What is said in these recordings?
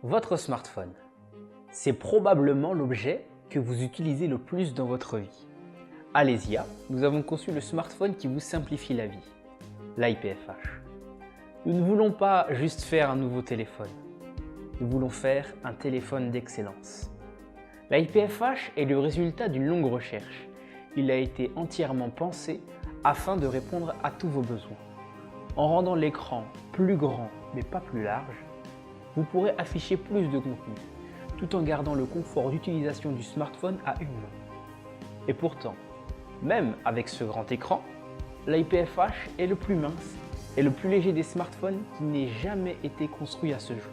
Votre smartphone, c'est probablement l'objet que vous utilisez le plus dans votre vie. À Lesia, nous avons conçu le smartphone qui vous simplifie la vie, l'IPFH. Nous ne voulons pas juste faire un nouveau téléphone, nous voulons faire un téléphone d'excellence. L'IPFH est le résultat d'une longue recherche. Il a été entièrement pensé afin de répondre à tous vos besoins. En rendant l'écran plus grand mais pas plus large, vous pourrez afficher plus de contenu, tout en gardant le confort d'utilisation du smartphone à une main. Et pourtant, même avec ce grand écran, l'IPFH est le plus mince et le plus léger des smartphones qui n'ait jamais été construit à ce jour.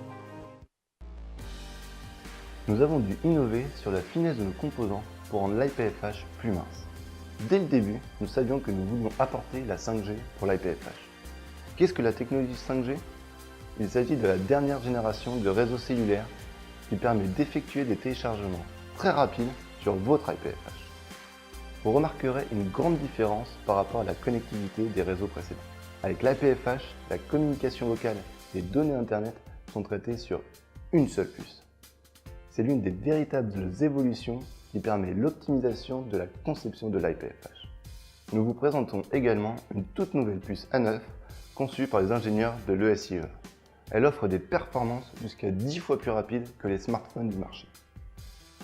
Nous avons dû innover sur la finesse de nos composants pour rendre l'IPFH plus mince. Dès le début, nous savions que nous voulions apporter la 5G pour l'IPFH. Qu'est-ce que la technologie 5G ? Il s'agit de la dernière génération de réseau cellulaire qui permet d'effectuer des téléchargements très rapides sur votre IPFH. Vous remarquerez une grande différence par rapport à la connectivité des réseaux précédents. Avec l'IPFH, la communication vocale et les données Internet sont traitées sur une seule puce. C'est l'une des véritables évolutions qui permet l'optimisation de la conception de l'IPFH. Nous vous présentons également une toute nouvelle puce A9 conçue par les ingénieurs de l'ESIE. Elle offre des performances jusqu'à 10 fois plus rapides que les smartphones du marché.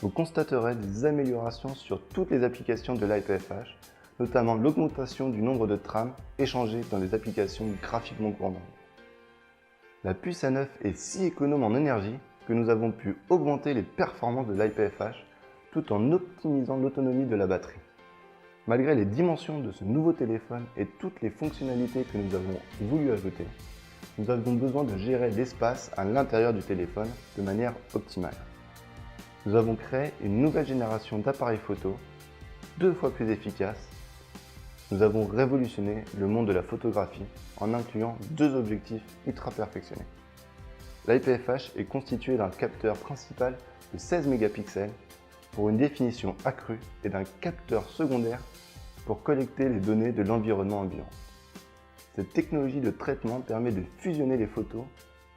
Vous constaterez des améliorations sur toutes les applications de l'IPFH, notamment l'augmentation du nombre de trames échangées dans les applications graphiquement gourmandes. La puce A9 est si économe en énergie que nous avons pu augmenter les performances de l'IPFH tout en optimisant l'autonomie de la batterie. Malgré les dimensions de ce nouveau téléphone et toutes les fonctionnalités que nous avons voulu ajouter, nous avons besoin de gérer l'espace à l'intérieur du téléphone de manière optimale. Nous avons créé une nouvelle génération d'appareils photo, 2 fois plus efficace. Nous avons révolutionné le monde de la photographie en incluant 2 objectifs ultra perfectionnés. L'IPFH est constitué d'un capteur principal de 16 mégapixels pour une définition accrue et d'un capteur secondaire pour collecter les données de l'environnement ambiant. Cette technologie de traitement permet de fusionner les photos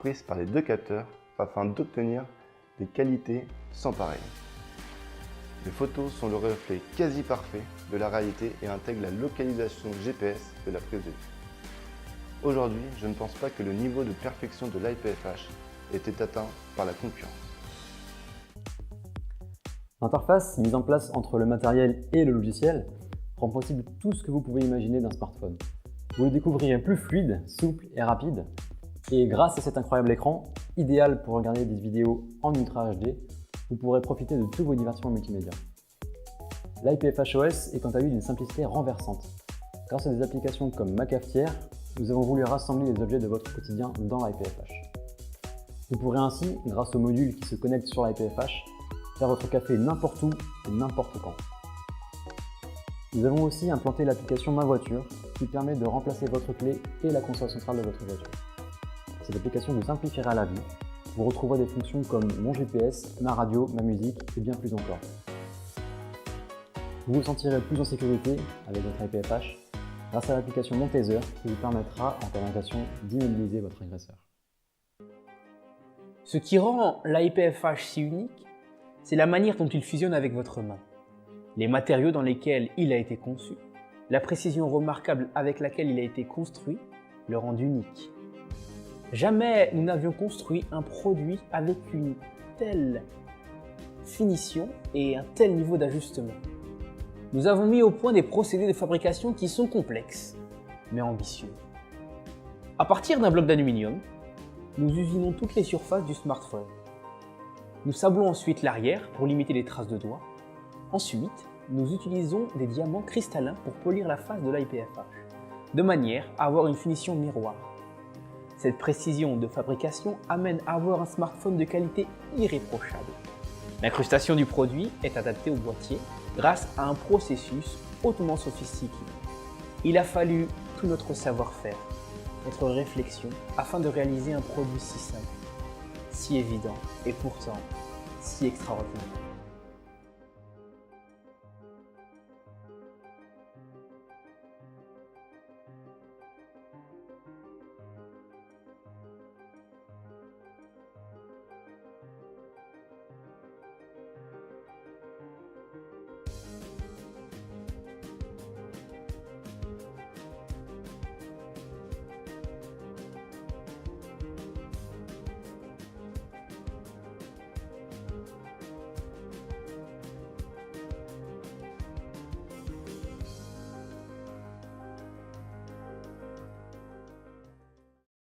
prises par les 2 capteurs afin d'obtenir des qualités sans pareil. Les photos sont le reflet quasi parfait de la réalité et intègrent la localisation GPS de la prise de vue. Aujourd'hui, je ne pense pas que le niveau de perfection de l'IPFH ait été atteint par la concurrence. L'interface mise en place entre le matériel et le logiciel rend possible tout ce que vous pouvez imaginer d'un smartphone. Vous le découvrirez plus fluide, souple et rapide. Et grâce à cet incroyable écran, idéal pour regarder des vidéos en Ultra HD, vous pourrez profiter de tous vos divertissements multimédia. L'IPFH OS est quant à lui d'une simplicité renversante. Grâce à des applications comme Ma Cafetière, nous avons voulu rassembler les objets de votre quotidien dans l'IPFH. Vous pourrez ainsi, grâce au module qui se connecte sur l'IPFH, faire votre café n'importe où et n'importe quand. Nous avons aussi implanté l'application Ma Voiture qui permet de remplacer votre clé et la console centrale de votre voiture. Cette application vous simplifiera la vie. Vous retrouverez des fonctions comme mon GPS, ma radio, ma musique et bien plus encore. Vous vous sentirez plus en sécurité avec votre IPFH grâce à l'application Mon Taser qui vous permettra en cas d'agression d'immobiliser votre agresseur. Ce qui rend l'IPFH si unique, c'est la manière dont il fusionne avec votre main. Les matériaux dans lesquels il a été conçu, la précision remarquable avec laquelle il a été construit le rendent unique. Jamais nous n'avions construit un produit avec une telle finition et un tel niveau d'ajustement. Nous avons mis au point des procédés de fabrication qui sont complexes, mais ambitieux. À partir d'un bloc d'aluminium, nous usinons toutes les surfaces du smartphone. Nous sablons ensuite l'arrière pour limiter les traces de doigts. Ensuite, nous utilisons des diamants cristallins pour polir la face de l'IPFH, de manière à avoir une finition miroir. Cette précision de fabrication amène à avoir un smartphone de qualité irréprochable. L'incrustation du produit est adaptée au boîtier grâce à un processus hautement sophistiqué. Il a fallu tout notre savoir-faire, notre réflexion, afin de réaliser un produit si simple, si évident et pourtant si extraordinaire.